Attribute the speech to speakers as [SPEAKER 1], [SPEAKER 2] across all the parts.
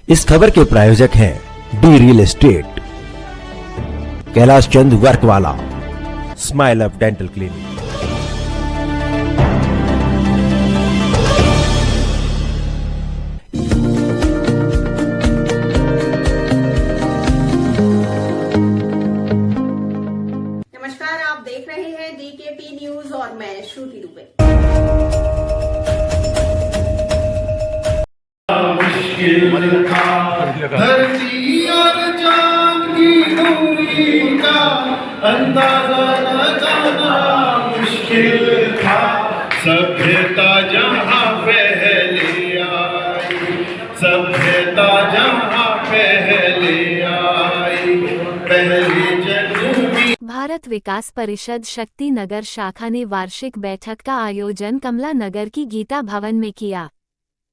[SPEAKER 1] इस खबर के प्रायोजक हैं D real estate, Kailash Chand work वाला, स्माइल अप डेंटल क्लिनिक।
[SPEAKER 2] नमस्कार, आप देख रहे हैं डीकेपी न्यूज और मैं श्रुति दुबे।
[SPEAKER 3] मुश्किल था धरती और चांद की दूरी का अंदाजा लगाना मुश्किल था। सभ्यता जहाँ पहले आई, सभ्यता जहाँ पहले आई, पहले जनूबी।
[SPEAKER 4] भारत विकास परिषद शक्ति नगर शाखा ने वार्षिक बैठक का आयोजन कमला नगर की गीता भवन में किया,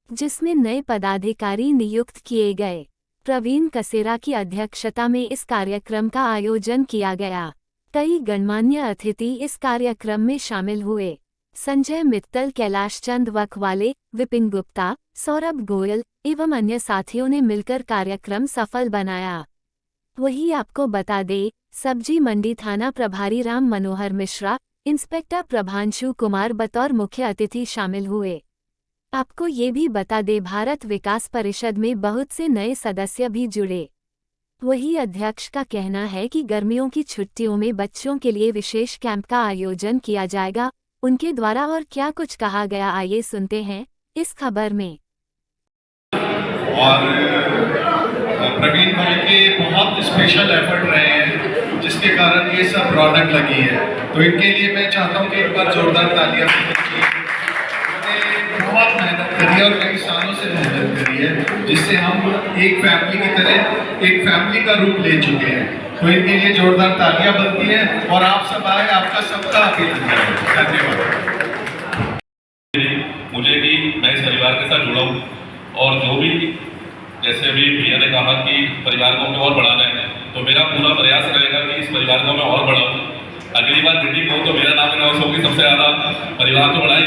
[SPEAKER 4] जिसमें नए पदाधिकारी नियुक्त किए गए। प्रवीण कसेरा की अध्यक्षता में इस कार्यक्रम का आयोजन किया गया। कई गणमान्य अतिथि इस कार्यक्रम में शामिल हुए। संजय मित्तल, कैलाश चंद वकवाले, विपिन गुप्ता, सौरभ गोयल एवं अन्य साथियों ने मिलकर कार्यक्रम सफल बनाया। वही आपको बता दें, सब्जी मंडी थाना प्रभारी राम मनोहर मिश्रा, इंस्पेक्टर प्रभांशु कुमार बतौर मुख्य अतिथि शामिल हुए। आपको ये भी बता दें, भारत विकास परिषद में बहुत से नए सदस्य भी जुड़े। वही अध्यक्ष का कहना है कि गर्मियों की छुट्टियों में बच्चों के लिए विशेष कैंप का आयोजन किया जाएगा। उनके द्वारा और क्या कुछ कहा गया, आइए सुनते हैं इस खबर में।
[SPEAKER 3] और प्रवीण भाई के बहुत स्पेशल एफर्ट रहे हैं, जिसके कारण ये सब रौनक लगी है। तो इनके लिए मैं चाहता हूँ कि एक बार जोरदार तालियां दीजिए। बहुत मेहनत करी है और कई सालों से मेहनत करी है, जिससे हम एक फैमिली की तरह एक फैमिली का रूप ले चुके हैं। तो इनके लिए जोरदार तालियां बनती हैं और आप सब आए, आपका सबका अभिनंदन है। धन्यवाद।
[SPEAKER 5] मुझे कि मैं इस परिवार के साथ जुड़ा हूँ और जो भी जैसे अभी भैया ने कहा कि परिवार को हमें और बढ़ाना है, तो मेरा पूरा प्रयास रहेगा कि इस परिवार को मैं और बढ़ाऊँ। अगली बार मीटिंग हो तो मेरा नाम अनाउंस होगी सबसे ज़्यादा, परिवार को बढ़ाए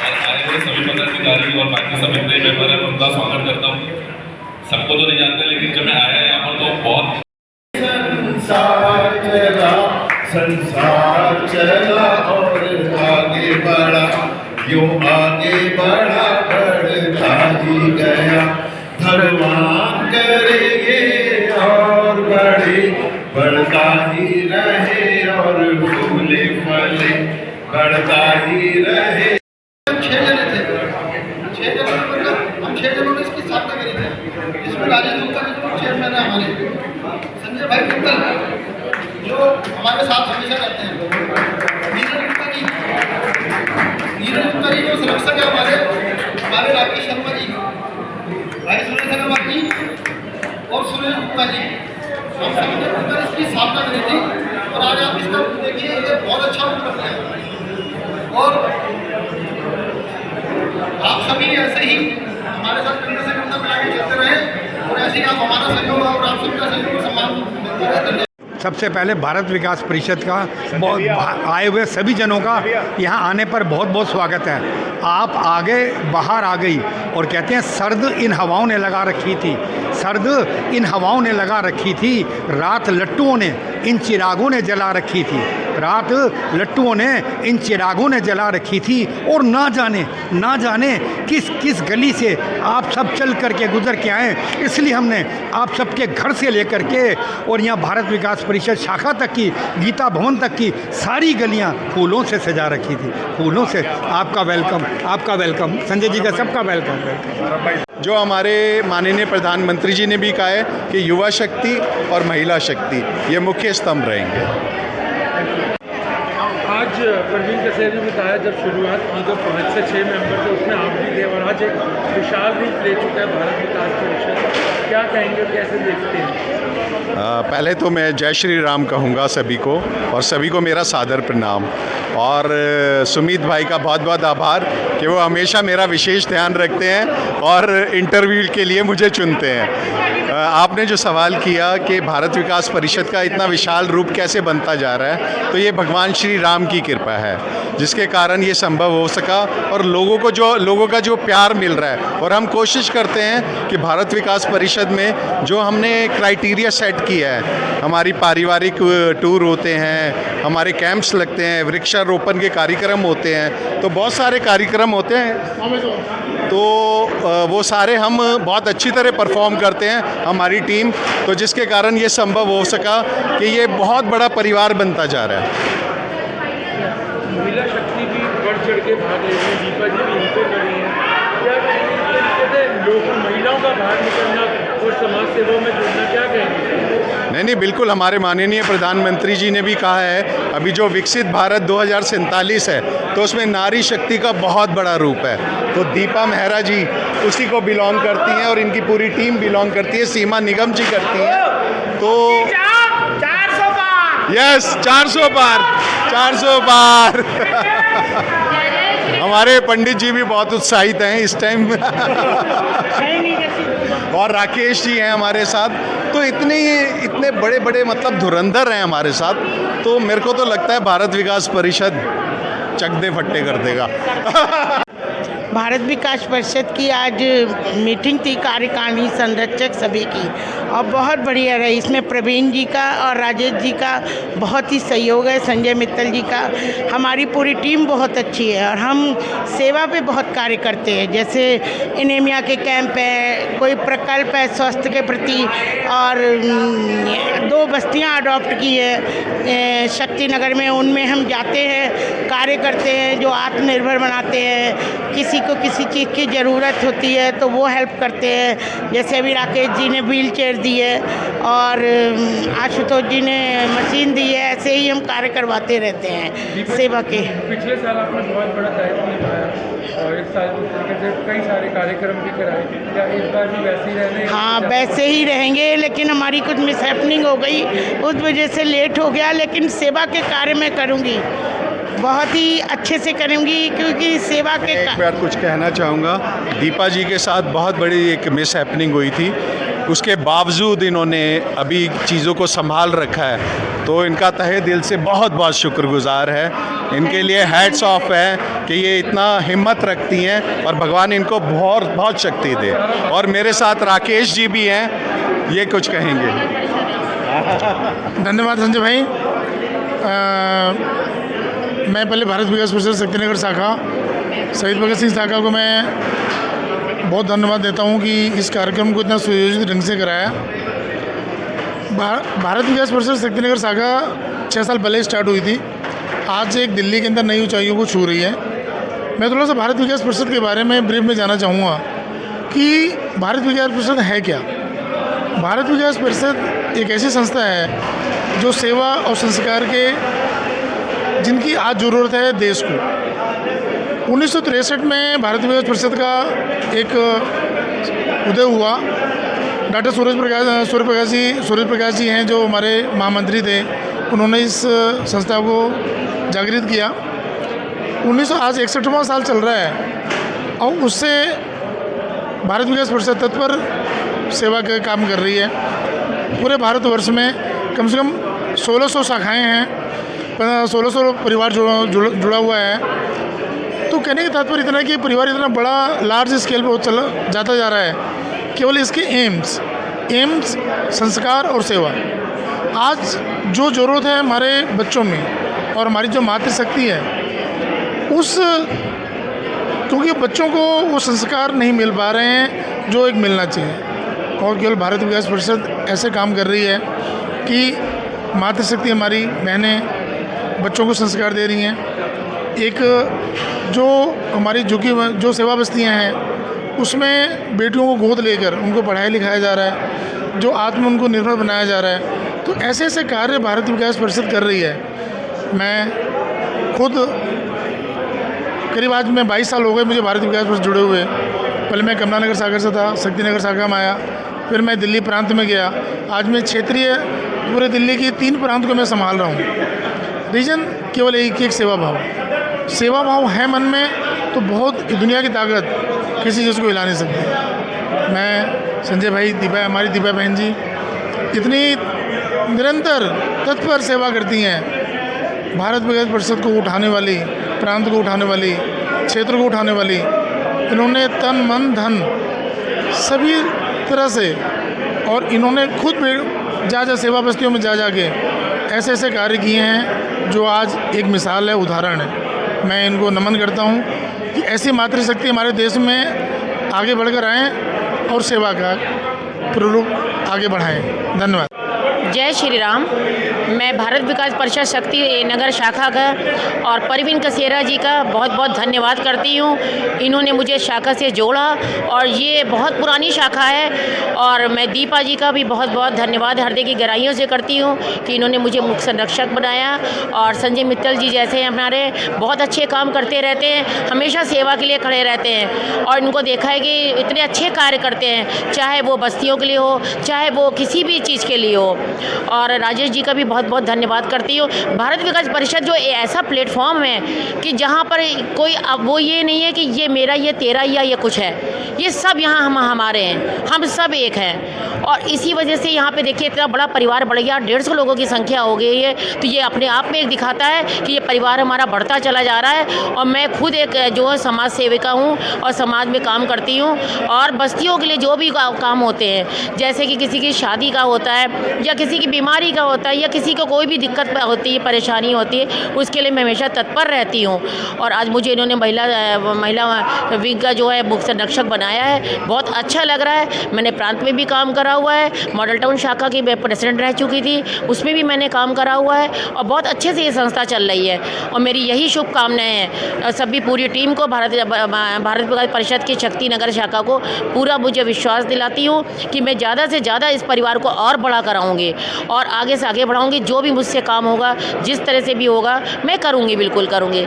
[SPEAKER 5] और आए हुए सभी पदाधिकारी और बाकी सब इतने मेंबर हैं, उनका स्वागत करता हूँ। सबको तो नहीं जानते, लेकिन जब मैं आया यहाँ पर तो बहुत
[SPEAKER 3] संसार चला और आगे बढ़ा, यूं आगे बढ़ा बढ़ता ही गया। भगवान करेंगे और बढ़े, बढ़ता ही रहे और फूले फले बढ़ता ही रहे। हम 6 जने थे, 6 जनों में मतलब हम 6 जनों ने इसकी स्थापना करी थी, जिसमें राजेश गुप्ता जी चेयरमैन है हमारे, संजय भाई मित्तल जो हमारे साथ हमेशा रहते हैं, नीरज गुप्ता जी जो संरक्षक है हमारे राकेश शर्मा जी, भाई सुरेश अग्रवाल जी और सुरेश गुप्ता जी, हम सब ने मिलकर इसकी स्थापना करी थी। और आज आप इसका देखिए, ये बहुत अच्छा उपलब्ध है और आप सभी ऐसे ही हमारे साथ कंधे से कंधा मिला के चलते रहे और ऐसे ही आप हमारा सहयोग और आप सबका सहयोग सम्मान मिलता रहे।
[SPEAKER 6] सबसे पहले भारत विकास परिषद का आए हुए सभी जनों का यहाँ आने पर बहुत बहुत स्वागत है। आप आगे बाहर आ गई और कहते हैं सर्द इन हवाओं ने लगा रखी थी, सर्द इन हवाओं ने लगा रखी थी, रात लट्टुओं ने इन चिरागों ने जला रखी थी, रात लट्टुओं ने इन चिरागों ने जला रखी थी। और ना जाने किस किस गली से आप सब चल करके गुजर के आए, इसलिए हमने आप सबके घर से लेकर के और यहाँ भारत विकास परिषद शाखा तक की, गीता भवन तक की सारी गलियाँ फूलों से सजा रखी थी, फूलों से। आपका वेलकम, आपका वेलकम, संजय जी का सबका वेलकम।
[SPEAKER 7] जो हमारे माननीय प्रधानमंत्री जी ने भी कहा है कि युवा शक्ति और महिला शक्ति ये मुख्य स्तंभ रहेंगे।
[SPEAKER 8] आज प्रवीण कसेरा ने बताया, जब शुरुआत की तो 5 से 6 मेंबर थे, उसमें आप भी थे और आज एक विशाल रूप ले चुका है भारत विकास परिषद। क्या कहेंगे और कैसे देखते हैं?
[SPEAKER 7] पहले तो मैं जय श्री राम कहूँगा सभी को, और सभी को मेरा सादर प्रणाम। और सुमित भाई का बहुत बहुत आभार कि वो हमेशा मेरा विशेष ध्यान रखते हैं और इंटरव्यू के लिए मुझे चुनते हैं। आपने जो सवाल किया कि भारत विकास परिषद का इतना विशाल रूप कैसे बनता जा रहा है, तो ये भगवान श्री राम की कृपा है जिसके कारण ये संभव हो सका और लोगों का जो प्यार मिल रहा है। और हम कोशिश करते हैं कि भारत विकास परिषद में जो हमने क्राइटेरिया सेट किया है, हमारी पारिवारिक टूर होते हैं, हमारे कैंप्स लगते हैं, वृक्षारोपण के कार्यक्रम होते हैं, तो बहुत सारे कार्यक्रम होते हैं, तो वो सारे हम बहुत अच्छी तरह परफॉर्म करते हैं हमारी टीम, तो जिसके कारण ये संभव हो सका कि ये बहुत बड़ा परिवार बनता जा रहा है।
[SPEAKER 8] महिला शक्ति भी बढ़ चढ़ के भाग रही है, दीपा जी भी इनको करी है, क्या कहेंगे लोग महिलाओं का बाहर निकलना और समाज सेवा में जुड़ना, क्या कहेंगे?
[SPEAKER 7] नहीं, बिल्कुल, हमारे माननीय प्रधानमंत्री जी ने भी कहा है अभी जो विकसित भारत 2047 है तो उसमें नारी शक्ति का बहुत बड़ा रूप है, तो दीपा मेहरा जी उसी को बिलोंग करती हैं और इनकी पूरी टीम बिलोंग करती है, सीमा निगम जी करती हैं, तो 400 पार, यस 400 पार हमारे पंडित जी भी बहुत उत्साहित हैं इस टाइम और राकेश जी हैं हमारे साथ, तो इतने बड़े मतलब धुरंधर हैं हमारे साथ, तो मेरे को तो लगता है भारत विकास परिषद चक दे फट्टे कर देगा।
[SPEAKER 9] भारत विकास परिषद की आज मीटिंग थी, कार्यकारिणी संरक्षक सभी की, और बहुत बढ़िया रही। इसमें प्रवीण जी का और राजेश जी का बहुत ही सहयोग है, संजय मित्तल जी का, हमारी पूरी टीम बहुत अच्छी है और हम सेवा पे बहुत कार्य करते हैं। जैसे एनीमिया के कैंप है, कोई प्रकल्प है स्वास्थ्य के प्रति, और 2 बस्तियां अडॉप्ट की है शक्ति नगर में, उनमें हम जाते हैं, कार्य करते हैं, जो आत्मनिर्भर बनाते हैं। किसी को किसी चीज़ की ज़रूरत होती है तो वो हेल्प करते हैं, जैसे अभी राकेश जी ने व्हील चेयर दी है और आशुतोष जी ने मशीन दी है, ऐसे ही हम कार्य करवाते रहते हैं सेवा के।
[SPEAKER 8] पिछले साल आपने बहुत बड़ा दायित्व निभाया और 1 साल से कई सारे कार्यक्रम भी कराए, क्या इस बार भी वैसे ही रहने?
[SPEAKER 9] हाँ, वैसे ही रहेंगे, लेकिन हमारी कुछ मिसहैपनिंग हो गई, उस वजह से लेट हो गया, लेकिन सेवा के कार्य मैं करूँगी, बहुत ही अच्छे से करूँगी, क्योंकि सेवा के
[SPEAKER 7] एक बार कुछ कहना चाहूँगा, दीपा जी के साथ बहुत बड़ी एक मिस हैपनिंग हुई थी, उसके बावजूद इन्होंने अभी चीज़ों को संभाल रखा है, तो इनका तहे दिल से बहुत बहुत शुक्रगुजार है, इनके लिए हैट्स ऑफ है कि ये इतना हिम्मत रखती हैं और भगवान इनको बहुत शक्ति दे। और मेरे साथ राकेश जी भी हैं, ये कुछ कहेंगे।
[SPEAKER 10] धन्यवाद संजय भाई। मैं पहले भारत विकास परिषद शक्तिनगर शाखा शहीद भगत सिंह शाखा को मैं बहुत धन्यवाद देता हूं कि इस कार्यक्रम को इतना सुयोजित ढंग से कराया। भारत विकास परिषद शक्तिनगर शाखा 6 साल पहले स्टार्ट हुई थी, आज एक दिल्ली के अंदर नई ऊंचाइयों को छू रही है। मैं थोड़ा सा भारत विकास परिषद के बारे में ब्रीफ में जानना चाहूँगा कि भारत विकास परिषद है क्या। भारत विकास परिषद एक ऐसी संस्था है जो सेवा और संस्कार के जिनकी आज ज़रूरत है देश को। 1963 में भारत विकास परिषद का एक उदय हुआ। डॉक्टर सूर्य प्रकाश जी हैं जो हमारे महामंत्री थे, उन्होंने इस संस्था को जागृत किया। आज 61वां साल चल रहा है और उससे भारत विकास परिषद तत्पर सेवा का काम कर रही है। पूरे भारतवर्ष में कम से कम 1600 शाखाएँ हैं, 1600 परिवार जुड़ा हुआ है। तो कहने का तात्पर्य इतना है कि परिवार इतना बड़ा लार्ज स्केल पर चल जाता जा रहा है। केवल इसके एम्स संस्कार और सेवा। आज जो ज़रूरत है हमारे बच्चों में और हमारी जो मातृशक्ति है क्योंकि बच्चों को वो संस्कार नहीं मिल पा रहे हैं जो एक मिलना चाहिए, और केवल भारत विकास परिषद ऐसे काम कर रही है कि मातृशक्ति हमारी बहनें बच्चों को संस्कार दे रही हैं। एक जो हमारी जो सेवा बस्तियाँ हैं उसमें बेटियों को गोद लेकर उनको पढ़ाया लिखाया जा रहा है, जो उनको निर्भर बनाया जा रहा है। तो ऐसे ऐसे कार्य भारत विकास परिषद कर रही है। मैं खुद करीब आज मैं 22 साल हो गए मुझे भारत विकास परिषद जुड़े हुए। पहले मैं कमला नगर सागर से था, शक्तिनगर शाखा में आया, फिर मैं दिल्ली प्रांत में गया। आज मैं क्षेत्रीय पूरे दिल्ली की 3 प्रांत को मैं संभाल रहा हूँ। रीजन केवल एक सेवा भाव है मन में, तो बहुत दुनिया की ताकत किसी चीज़ को हिला नहीं सकती। मैं संजय भाई, हमारी दीपा बहन जी इतनी निरंतर तत्पर सेवा करती हैं। भारत विकास परिषद को उठाने वाली, प्रांत को उठाने वाली, क्षेत्र को उठाने वाली, इन्होंने तन मन धन सभी तरह से, और इन्होंने खुद भी जा सेवा बस्तियों में जा के ऐसे ऐसे कार्य किए हैं जो आज एक मिसाल है, उदाहरण है। मैं इनको नमन करता हूँ कि ऐसी मातृशक्ति हमारे देश में आगे बढ़कर आएँ और सेवा का प्ररूप आगे बढ़ाएं। धन्यवाद।
[SPEAKER 11] जय श्री राम। मैं भारत विकास परिषद शक्ति नगर शाखा का और परवीन कसेरा जी का बहुत बहुत धन्यवाद करती हूँ। इन्होंने मुझे शाखा से जोड़ा और ये बहुत पुरानी शाखा है। और मैं दीपा जी का भी बहुत बहुत धन्यवाद हृदय की गहराइयों से करती हूँ कि इन्होंने मुझे मुख्य संरक्षक बनाया। और संजय मित्तल जी जैसे हमारे बहुत अच्छे काम करते रहते हैं, हमेशा सेवा के लिए खड़े रहते हैं और इनको देखा है कि इतने अच्छे कार्य करते हैं, चाहे वो बस्तियों के लिए हो, चाहे वो किसी भी चीज़ के लिए हो। और राजेश जी का भी बहुत बहुत धन्यवाद करती हूँ। भारत विकास परिषद जो ऐसा प्लेटफॉर्म है कि जहाँ पर कोई अब वो ये नहीं है कि ये मेरा, ये तेरा या ये कुछ है, ये सब यहाँ हम हमारे हैं, हम सब एक हैं। और इसी वजह से यहाँ पे देखिए इतना बड़ा परिवार बढ़ गया, 150 लोगों की संख्या हो गई है। तो ये अपने आप में एक दिखाता है कि ये परिवार हमारा बढ़ता चला जा रहा है। और मैं खुद एक जो है समाज सेविका हूँ और समाज में काम करती हूँ। और बस्तियों के लिए जो भी काम होते हैं, जैसे कि किसी की शादी का होता है या किसी की बीमारी का होता है या किसी को कोई भी दिक्कत होती है, परेशानी होती है, उसके लिए मैं हमेशा तत्पर रहती हूँ। और आज मुझे इन्होंने महिला विंग का जो है मुख्य संरक्षक बनाया है, बहुत अच्छा लग रहा है। मैंने प्रांत में भी काम करा हुआ है, मॉडल टाउन शाखा की मैं प्रेसिडेंट रह चुकी थी, उसमें भी मैंने काम करा हुआ है और बहुत अच्छे से ये संस्था चल रही है। और मेरी यही शुभकामनाएँ हैं सभी पूरी टीम को, भारत विकास परिषद की शक्ति नगर शाखा को पूरा मुझे विश्वास दिलाती हूँ कि मैं ज़्यादा से ज़्यादा इस परिवार को और बड़ा कराऊँगी और आगे से आगे बढ़ाऊँगी। जो भी मुझसे काम होगा, जिस तरह से भी होगा, मैं करूँगी, बिल्कुल करूँगी,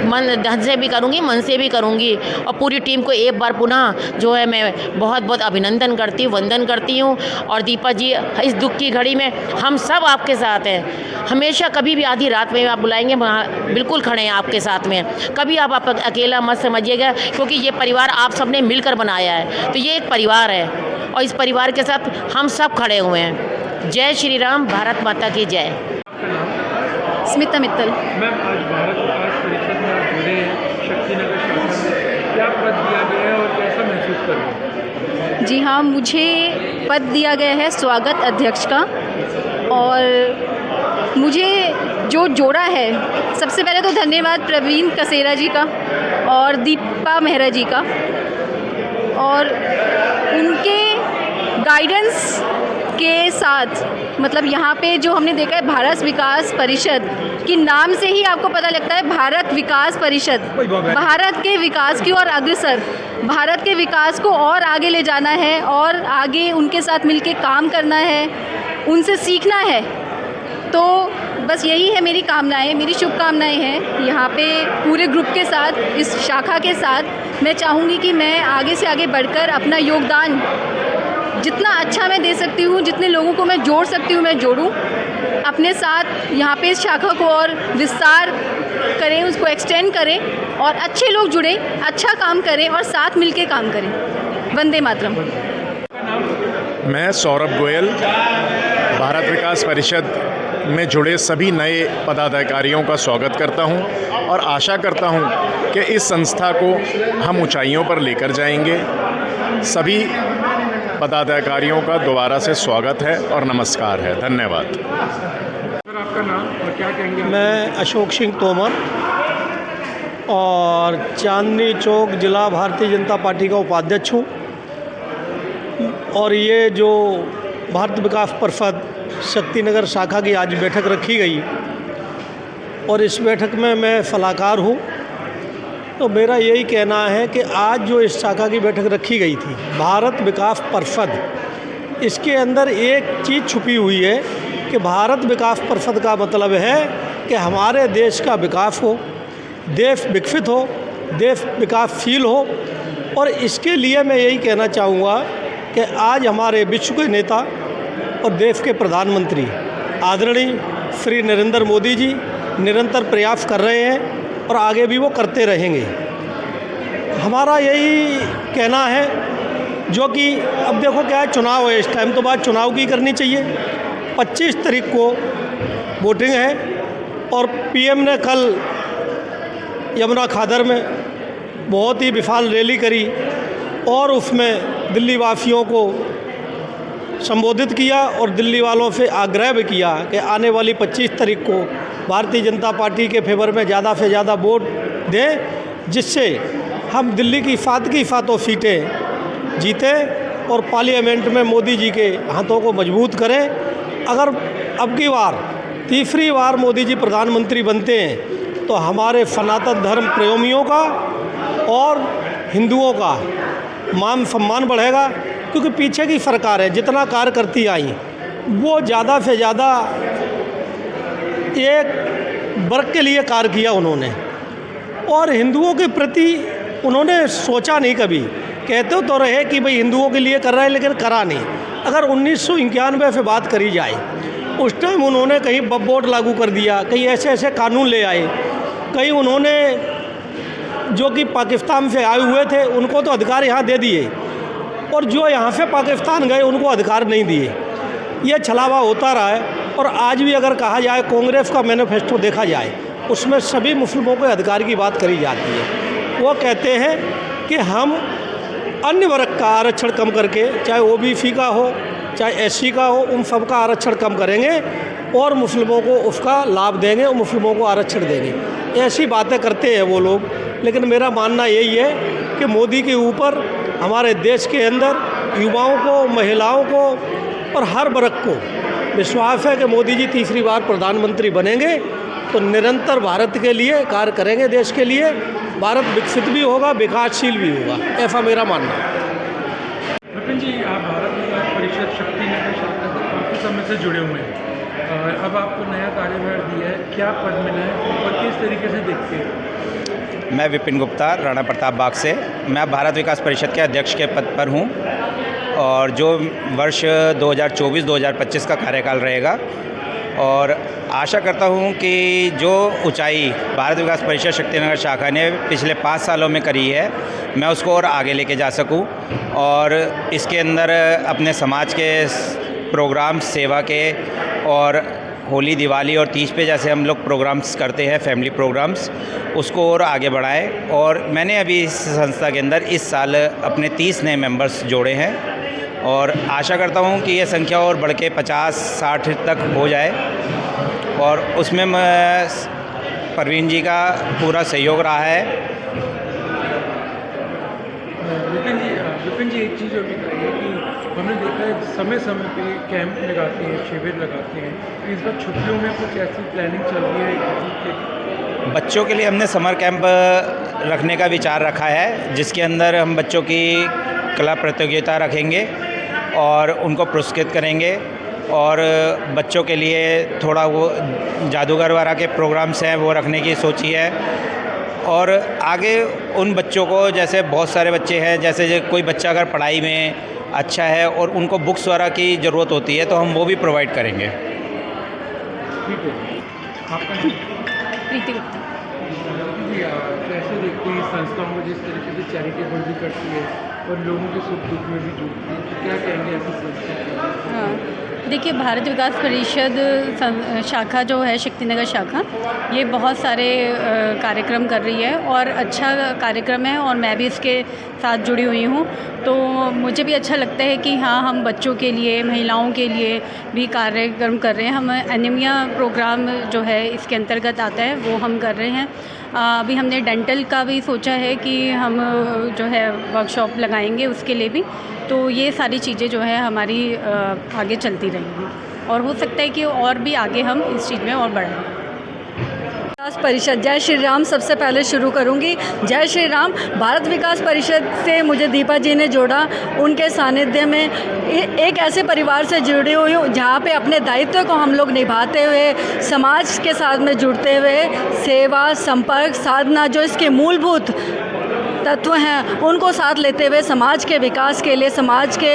[SPEAKER 11] मन धन से भी करूँगी, मन से भी करूँगी। और पूरी टीम को एक बार पुनः जो है मैं बहुत बहुत अभिनंदन करती हूँ, वंदन करती हूँ। और दीपा जी, इस दुख की घड़ी में हम सब आपके साथ हैं, हमेशा कभी भी आधी रात में आप बुलाएंगे, बिल्कुल खड़े हैं आपके साथ में। कभी आप अकेला मत समझिएगा, क्योंकि ये परिवार आप सब ने मिलकर बनाया है। तो ये एक परिवार है और इस परिवार के साथ हम सब खड़े हुए हैं। जय श्री राम, भारत माता की जय।
[SPEAKER 4] स्मिता मित्तल।
[SPEAKER 8] मैम, आज भारत विकास परिषद में आप जुड़े हैं, शक्ति नगर शाखा में, क्या पद दिया गया है और कैसा महसूस कर रहे हैं?
[SPEAKER 4] जी हाँ, मुझे पद दिया गया है स्वागत अध्यक्ष का। और मुझे जो जोड़ा है, सबसे पहले तो धन्यवाद प्रवीण कसेरा जी का और दीपा मेहरा जी का, और उनके गाइडेंस के साथ, मतलब यहाँ पे जो हमने देखा है भारत विकास परिषद कि नाम से ही आपको पता लगता है भारत विकास परिषद, भारत के विकास की ओर अग्रसर, भारत के विकास को और आगे ले जाना है और आगे उनके साथ मिलके काम करना है, उनसे सीखना है। तो बस यही है मेरी कामनाएं, मेरी शुभकामनाएं हैं यहाँ पे पूरे ग्रुप के साथ, इस शाखा के साथ। मैं चाहूँगी कि मैं आगे से आगे बढ़कर अपना योगदान जितना अच्छा मैं दे सकती हूँ, जितने लोगों को मैं जोड़ सकती हूँ मैं जोड़ूँ अपने साथ। यहाँ पे इस शाखा को और विस्तार करें, उसको एक्सटेंड करें और अच्छे लोग जुड़ें, अच्छा काम करें और साथ मिलके काम करें। वंदे मातरम।
[SPEAKER 12] मैं सौरभ गोयल, भारत विकास परिषद में जुड़े सभी नए पदाधिकारियों का स्वागत करता हूं और आशा करता हूं कि इस संस्था को हम ऊंचाइयों पर लेकर जाएंगे। सभी पदाधिकारियों का दोबारा से स्वागत है और नमस्कार है। धन्यवाद।
[SPEAKER 8] सर, आपका नाम और क्या कहेंगे?
[SPEAKER 13] मैं अशोक सिंह तोमर और चांदनी चौक जिला भारतीय जनता पार्टी का उपाध्यक्ष हूँ। और ये जो भारत विकास परिषद शक्ति नगर शाखा की आज बैठक रखी गई और इस बैठक में मैं सलाहकार हूँ। तो मेरा यही कहना है कि आज जो इस शाखा की बैठक रखी गई थी भारत विकास परिषद, इसके अंदर एक चीज़ छुपी हुई है कि भारत विकास परिषद का मतलब है कि हमारे देश का विकास हो, देश विकसित हो, देश विकासशील हो। और इसके लिए मैं यही कहना चाहूँगा कि आज हमारे विश्व के नेता और देश के प्रधानमंत्री आदरणीय श्री नरेंद्र मोदी जी निरंतर प्रयास कर रहे हैं और आगे भी वो करते रहेंगे। हमारा यही कहना है जो कि अब देखो क्या है, चुनाव है, इस टाइम तो बात चुनाव की करनी चाहिए। 25 तारीख को वोटिंग है और पीएम ने कल यमुना खादर में बहुत ही विशाल रैली करी और उसमें दिल्ली वासियों को संबोधित किया और दिल्ली वालों से आग्रह भी किया कि आने वाली 25 तारीख को भारतीय जनता पार्टी के फेवर में ज़्यादा से ज़्यादा वोट दें, जिससे हम दिल्ली की 7 सीटें जीते और पार्लियामेंट में मोदी जी के हाथों को मजबूत करें। अगर अब की बार तीसरी बार मोदी जी प्रधानमंत्री बनते हैं तो हमारे सनातन धर्म प्रेमियों का और हिंदुओं का मान सम्मान बढ़ेगा, क्योंकि पीछे की सरकार है जितना कार्य करती आई वो ज़्यादा से ज़्यादा एक वर्ग के लिए कार्य किया उन्होंने और हिंदुओं के प्रति उन्होंने सोचा नहीं कभी। कहते तो रहे कि भाई हिंदुओं के लिए कर रहा है, लेकिन करा नहीं। अगर 1991 से बात करी जाए, उस टाइम उन्होंने कहीं वोट लागू कर दिया, कहीं ऐसे ऐसे कानून ले आए, कहीं उन्होंने जो कि पाकिस्तान से आए हुए थे उनको तो अधिकार यहाँ दे दिए और जो यहाँ से पाकिस्तान गए उनको अधिकार नहीं दिए। ये छलावा होता रहा है और आज भी अगर कहा जाए, कांग्रेस का मैनिफेस्टो देखा जाए, उसमें सभी मुस्लिमों के अधिकार की बात करी जाती है। वो कहते हैं कि हम अन्य वर्ग का आरक्षण कम करके, चाहे ओबीसी का हो चाहे एससी का हो, उन सब का आरक्षण कम करेंगे और मुस्लिमों को उसका लाभ देंगे और मुस्लिमों को आरक्षण देंगे। ऐसी बातें करते हैं वो लोग, लेकिन मेरा मानना यही है कि मोदी के ऊपर हमारे देश के अंदर युवाओं को, महिलाओं को और हर वर्ग को विश्वास है कि मोदी जी तीसरी बार प्रधानमंत्री बनेंगे तो निरंतर भारत के लिए कार्य करेंगे, देश के लिए। भारत विकसित भी होगा, विकासशील भी होगा, ऐसा मेरा मानना है।
[SPEAKER 8] विपिन जी, आप भारत विकास परिषद शक्ति नगर शाखा से काफ़ी समय से जुड़े हुए हैं, अब आपको नया कार्यभार दिया है, क्या पद मिला है और किस तरीके से देखते हैं?
[SPEAKER 14] मैं विपिन गुप्ता, राणा प्रताप बाग से। मैं भारत विकास परिषद के अध्यक्ष के पद पर हूँ और जो वर्ष 2024-2025 का कार्यकाल रहेगा, और आशा करता हूँ कि जो ऊंचाई भारत विकास परिषद शक्तिनगर शाखा ने पिछले 5 सालों में करी है, मैं उसको और आगे लेके जा सकूँ और इसके अंदर अपने समाज के प्रोग्राम, सेवा के और होली, दिवाली और तीज पे जैसे हम लोग प्रोग्राम्स करते हैं, फैमिली प्रोग्राम्स, उसको और आगे बढ़ाएं। और मैंने अभी इस संस्था के अंदर इस साल अपने 30 नए मेंबर्स जोड़े हैं और आशा करता हूं कि ये संख्या और बढ़ के 50-60 तक हो जाए और उसमें परवीन जी का पूरा सहयोग रहा है।
[SPEAKER 8] विपिन जी, एक चीज़ और भी करिए कि हमने देखा है समय समय पे कैंप लगाते हैं, शिविर लगाते हैं, तो इस बार छुट्टियों में कुछ ऐसी प्लानिंग चल रही है?
[SPEAKER 14] बच्चों के लिए हमने समर कैंप रखने का विचार रखा है, जिसके अंदर हम बच्चों की कला प्रतियोगिता रखेंगे और उनको पुरस्कृत करेंगे और बच्चों के लिए थोड़ा वो जादूगर वाला के प्रोग्राम्स हैं वो रखने की सोची है। और आगे उन बच्चों को, जैसे बहुत सारे बच्चे हैं, जैसे कोई बच्चा अगर पढ़ाई में अच्छा है और उनको बुक्स वगैरह की ज़रूरत होती है तो हम वो भी प्रोवाइड करेंगे।
[SPEAKER 8] ठीक है, आपका
[SPEAKER 11] प्रीति गुप्ता।
[SPEAKER 8] कैसे देखते हैं संस्थाओं को जिस तरीके से चैरिटेबल भी करती है और लोगों के सुख दुख में भी जुड़ती है, तो क्या कहेंगे ऐसी संस्था?
[SPEAKER 11] हाँ, देखिए, भारत विकास परिषद शाखा जो है, शक्तिनगर शाखा, ये बहुत सारे कार्यक्रम कर रही है और अच्छा कार्यक्रम है और मैं भी इसके साथ जुड़ी हुई हूँ। तो मुझे भी अच्छा लगता है कि हाँ, हम बच्चों के लिए, महिलाओं के लिए भी कार्यक्रम कर रहे हैं। हम एनीमिया प्रोग्राम जो है इसके अंतर्गत आता है, वो हम कर रहे हैं। अभी हमने डेंटल का भी सोचा है कि हम जो है वर्कशॉप लगाएंगे उसके लिए भी। तो ये सारी चीज़ें जो है हमारी आगे चलती रहेंगी और हो सकता है कि और भी आगे हम इस चीज़ में और बढ़ाएं।
[SPEAKER 15] विकास परिषद, जय श्री राम। सबसे पहले शुरू करूंगी, जय श्री राम। भारत विकास परिषद से मुझे दीपा जी ने जोड़ा, उनके सानिध्य में एक ऐसे परिवार से जुड़ी हुई हूँ जहाँ पे अपने दायित्व को हम लोग निभाते हुए, समाज के साथ में जुड़ते हुए, सेवा, संपर्क, साधना, जो इसके मूलभूत तत्व हैं उनको साथ लेते हुए समाज के विकास के लिए, समाज के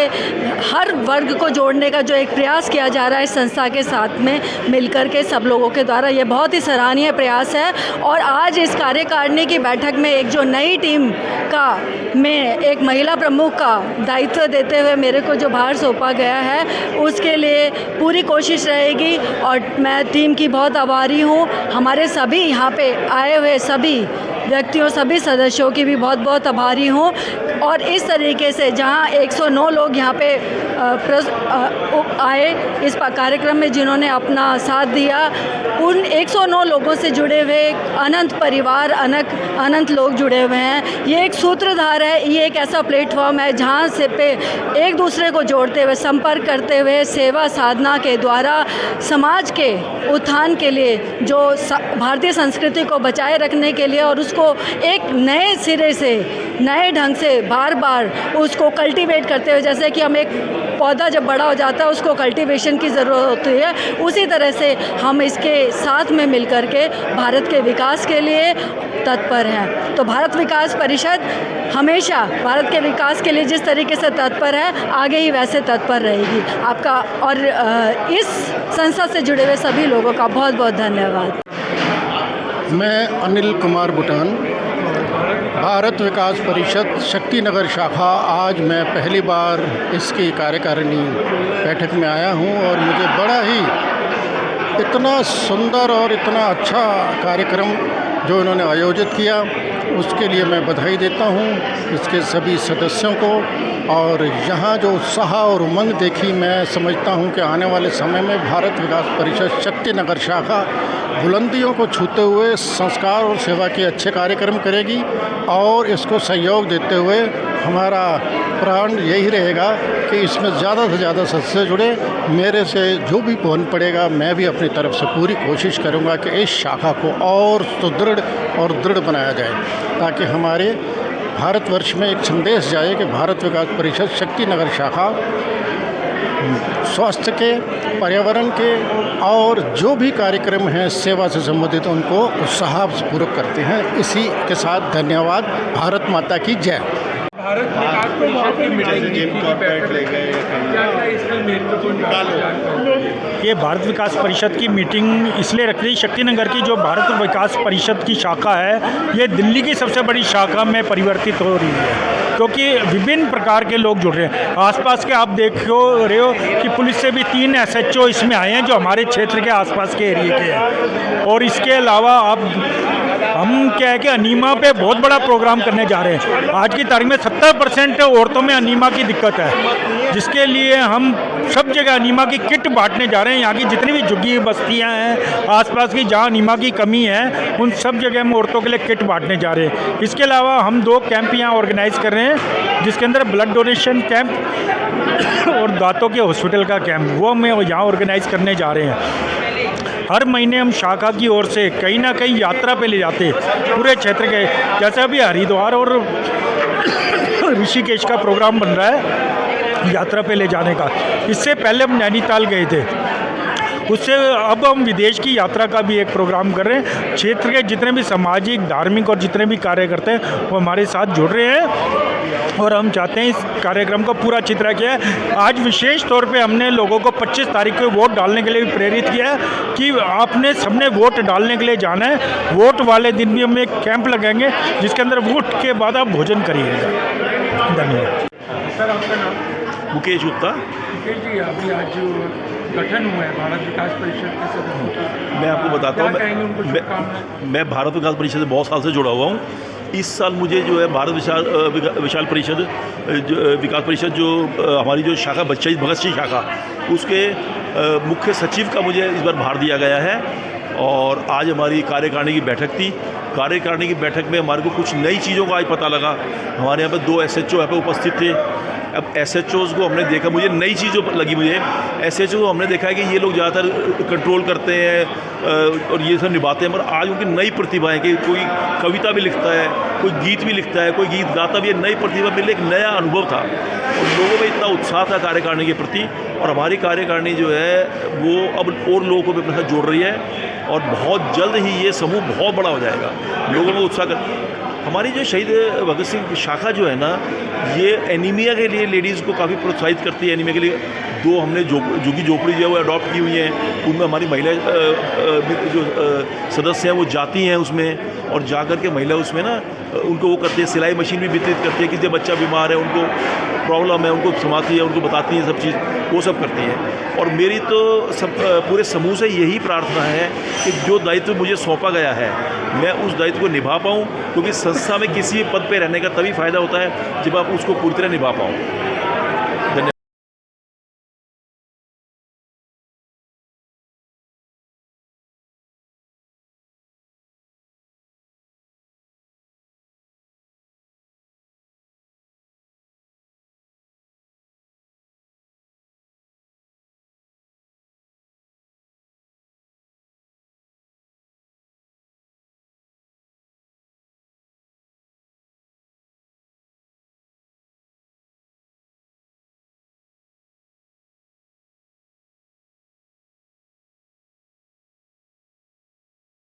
[SPEAKER 15] हर वर्ग को जोड़ने का जो एक प्रयास किया जा रहा है इस संस्था के साथ में मिलकर के सब लोगों के द्वारा, ये बहुत ही सराहनीय प्रयास है। और आज इस कार्यकारिणी की बैठक में एक जो नई टीम का में एक महिला प्रमुख का दायित्व देते हुए मेरे को जो भार सौंपा गया है उसके लिए पूरी कोशिश रहेगी और मैं टीम की बहुत आभारी हूँ। हमारे सभी यहाँ पे आए हुए सभी व्यक्तियों, सभी सदस्यों की भी बहुत बहुत आभारी हूँ। और इस तरीके से जहाँ 109 लोग यहाँ पे आए इस कार्यक्रम में जिन्होंने अपना साथ दिया, उन 109 लोगों से जुड़े हुए अनंत परिवार, अनंत लोग जुड़े हुए हैं। ये एक सूत्रधार है, ये एक ऐसा प्लेटफॉर्म है जहाँ से पे एक दूसरे को जोड़ते हुए, संपर्क करते हुए, सेवा साधना के द्वारा समाज के उत्थान के लिए, जो भारतीय संस्कृति को बचाए रखने के लिए और उसको एक नए सिरे से, नए ढंग से बार बार उसको कल्टीवेट करते हुए, जैसे कि हम एक पौधा जब बड़ा हो जाता है उसको कल्टीवेशन की ज़रूरत होती है, उसी तरह से हम इसके साथ में मिलकर के भारत के विकास के लिए तत्पर हैं। तो भारत विकास परिषद हमेशा भारत के विकास के लिए जिस तरीके से तत्पर है, आगे ही वैसे तत्पर रहेगी। आपका और इस संस्था से जुड़े हुए सभी लोगों का बहुत बहुत धन्यवाद।
[SPEAKER 16] मैं अनिल कुमार भूटान, भारत विकास परिषद शक्ति नगर शाखा। आज मैं पहली बार इसकी कार्यकारिणी बैठक में आया हूं और मुझे बड़ा ही इतना सुंदर और इतना अच्छा कार्यक्रम जो इन्होंने आयोजित किया उसके लिए मैं बधाई देता हूं इसके सभी सदस्यों को। और यहाँ जो उत्साह और उमंग देखी, मैं समझता हूँ कि आने वाले समय में भारत विकास परिषद शक्ति नगर शाखा बुलंदियों को छूते हुए संस्कार और सेवा के अच्छे कार्यक्रम करेगी और इसको सहयोग देते हुए हमारा प्राण यही रहेगा कि इसमें ज़्यादा से ज़्यादा सदस्य जुड़े। मेरे से जो भी बन पड़ेगा मैं भी अपनी तरफ से पूरी कोशिश करूँगा कि इस शाखा को और सुदृढ़ और दृढ़ बनाया जाए ताकि हमारे भारतवर्ष में एक संदेश जाए कि भारत विकास परिषद शक्ति नगर शाखा स्वास्थ्य के, पर्यावरण के और जो भी कार्यक्रम हैं सेवा से संबंधित उनको उत्साहपूर्वक करते हैं। इसी के साथ धन्यवाद। भारत माता की जय।
[SPEAKER 8] भारत विकास परिषद की मीटिंग
[SPEAKER 17] ये भारत विकास परिषद की मीटिंग इसलिए रख रही, शक्तिनगर की जो भारत विकास परिषद की शाखा है ये दिल्ली की सबसे बड़ी शाखा में परिवर्तित हो रही है क्योंकि विभिन्न प्रकार के लोग जुड़ रहे हैं। आसपास के आप देख रहे हो कि पुलिस से भी 3 SHO इसमें आए हैं जो हमारे क्षेत्र के आसपास के एरिया के हैं। और इसके अलावा हम क्या है कि अनीमा पे बहुत बड़ा प्रोग्राम करने जा रहे हैं। आज की तारीख में 70% औरतों में अनीमा की दिक्कत है, जिसके लिए हम सब जगह अनीमा की किट बांटने जा रहे हैं। यहाँ की जितनी भी झुग्गी बस्तियाँ हैं आसपास की जहाँ अनीमा की कमी है उन सब जगह हम औरतों के लिए किट बांटने जा रहे हैं। इसके अलावा हम 2 कैंप यहाँ ऑर्गेनाइज कर रहे हैं जिसके अंदर ब्लड डोनेशन कैंप और दांतों के हॉस्पिटल का कैंप वो हम यहाँ ऑर्गेनाइज करने जा रहे हैं। हर महीने हम शाखा की ओर से कहीं ना कहीं यात्रा पे ले जाते हैं पूरे क्षेत्र के, जैसे अभी हरिद्वार और ऋषिकेश का प्रोग्राम बन रहा है यात्रा पे ले जाने का। इससे पहले हम नैनीताल गए थे, उससे अब हम विदेश की यात्रा का भी एक प्रोग्राम कर रहे हैं। क्षेत्र के जितने भी सामाजिक, धार्मिक और जितने भी कार्य करते हैं वो हमारे साथ जुड़ रहे हैं और हम चाहते हैं इस कार्यक्रम का पूरा चित्र किया है। आज विशेष तौर पे हमने लोगों को 25 तारीख को वोट डालने के लिए भी प्रेरित किया है कि आपने सबने वोट डालने के लिए जाना है। वोट वाले दिन भी हम एक कैंप लगाएंगे जिसके अंदर वोट के बाद आप भोजन करिएगा। धन्यवाद।
[SPEAKER 8] सर आपका नाम?
[SPEAKER 17] मुकेश गुप्ता।
[SPEAKER 8] मुकेश जी, अभी आज गठन हुआ है भारत विकास परिषद के सदस्यों।
[SPEAKER 18] मैं आपको बताता हूँ, मैं भारत विकास परिषद से बहुत साल से जुड़ा हुआ हूँ। इस साल मुझे जो है भारत विशाल परिषद विकास परिषद जो हमारी जो शाखा बच्चा भगत सिंह शाखा उसके मुख्य सचिव का मुझे इस बार भार दिया गया है। और आज हमारी कार्यकारिणी की बैठक थी। कार्यकारिणी की बैठक में हमारे को कुछ नई चीज़ों का आज पता लगा। हमारे यहाँ पर 2 SHO यहाँ पर उपस्थित थे। अब SHOs को हमने देखा, मुझे नई चीज़ जो लगी मुझे SHO को हमने देखा है कि ये लोग ज़्यादातर कंट्रोल करते हैं और ये सब निभाते हैं, पर आज उनकी नई प्रतिभा है कि कोई कविता भी लिखता है, कोई गीत भी लिखता है, कोई गीत गाता भी है। नई प्रतिभा मिले, एक नया अनुभव था और लोगों में इतना उत्साह था कार्यकारिणी के प्रति और हमारी कार्यकारिणी जो है वो अब और लोगों को भी अपने साथ जोड़ रही है और बहुत जल्द ही ये समूह बहुत बड़ा हो जाएगा। लोगों को उत्साह कर हमारी जो शहीद भगत सिंह शाखा जो है ना, ये एनीमिया के लिए लेडीज़ को काफ़ी प्रोत्साहित करती है। एनीमिया के लिए 2 हमने झुग्गी झोपड़ी जो है वो अडॉप्ट की हुई हैं, उनमें हमारी महिला जो सदस्य हैं वो जाती हैं उसमें, और जा कर के महिला उसमें ना उनको वो करती है, सिलाई मशीन भी वितरित करती है कि जब बच्चा बीमार है, उनको प्रॉब्लम है, उनको समाती है, उनको बताती है सब चीज़, वो सब करती हैं। और मेरी तो सब पूरे समूह से यही प्रार्थना है कि जो दायित्व मुझे सौंपा गया है मैं उस दायित्व को निभा पाऊँ, क्योंकि संस्था में किसी पद पे रहने का तभी फ़ायदा होता है जब आप उसको पूरी तरह निभा पाओ।